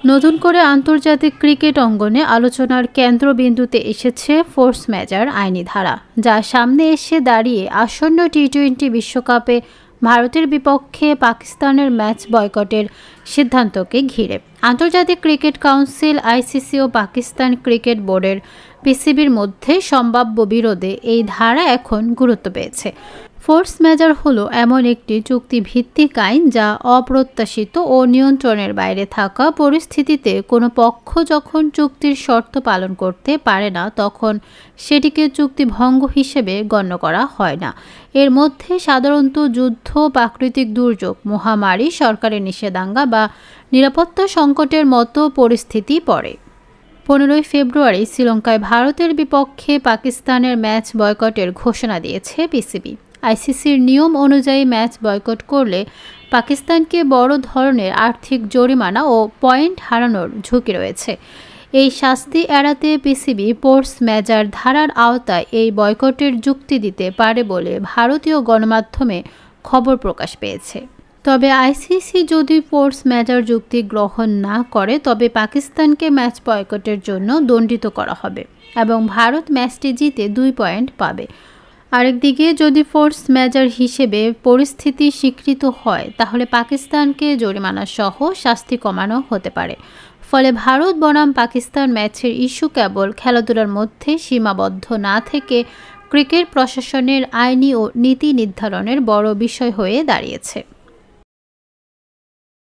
নতুন করে আন্তর্জাতিক ক্রিকেট অঙ্গনে আলোচনার কেন্দ্রবিন্দুতে এসেছে ফোর্স মেজর আইনি ধারা, যা সামনে এসে দাঁড়িয়ে আসন্ন টি-20 বিশ্বকাপে ভারতের বিপক্ষে পাকিস্তানের ম্যাচ বয়কটের সিদ্ধান্তকে ঘিরে। আন্তর্জাতিক ক্রিকেট কাউন্সিল আইসিসি ও পাকিস্তান ক্রিকেট বোর্ডের পিসিবির মধ্যে সম্ভাব্য বিরোধে এই ধারা এখন গুরুত্ব পেয়েছে। ফোর্স মেজর হলো এমন একটি চুক্তিভিত্তিক আইন যা অপ্রত্যাশিত ও নিয়ন্ত্রণের বাইরে থাকা পরিস্থিতিতে কোনো পক্ষ যখন চুক্তির শর্ত পালন করতে পারে না, তখন সেটিকে চুক্তিভঙ্গ হিসেবে গণ্য করা হয় না। এর মধ্যে সাধারণত যুদ্ধ, প্রাকৃতিক দুর্যোগ, মহামারী, সরকারের নিষেধাজ্ঞা বা নিরাপত্তা সংকটের মতো পরিস্থিতি পড়ে। 15 ফেব্রুয়ারি শ্রীলঙ্কায় ভারতের বিপক্ষে পাকিস্তানের ম্যাচ বয়কটের ঘোষণা দিয়েছে পিসিবি। আইসিসির নিয়ম অনুযায়ী ম্যাচ বয়কট করলে পাকিস্তানকে বড় ধরনের আর্থিক জরিমানা ও পয়েন্ট হারানোর ঝুঁকি রয়েছে। এই শাস্তি এড়াতে পিসিবি ফোর্স মেজর ধারার আওতায় এই বয়কটের যুক্তি দিতে পারে বলে ভারতীয় গণমাধ্যমে খবর প্রকাশ পেয়েছে। তবে আইসিসি যদি ফোর্স মেজর যুক্তি গ্রহণ না করে, তবে পাকিস্তানকে ম্যাচ বয়কটের জন্য দণ্ডিত করা হবে এবং ভারত ম্যাচটি জিতে 2 পয়েন্ট পাবে। আরেকদিকে যদি ফোর্স মেজর হিসেবে পরিস্থিতি স্বীকৃত হয়, তাহলে পাকিস্তানকে জরিমানা সহ শাস্তি কমানো হতে পারে। ফলে ভারত বনাম পাকিস্তান ম্যাচের ইস্যু কেবল খেলাধুলার মধ্যে সীমাবদ্ধ না থেকে ক্রিকেট প্রশাসনের আইনি ও নীতি নির্ধারণের বড় বিষয় হয়ে দাঁড়িয়েছে।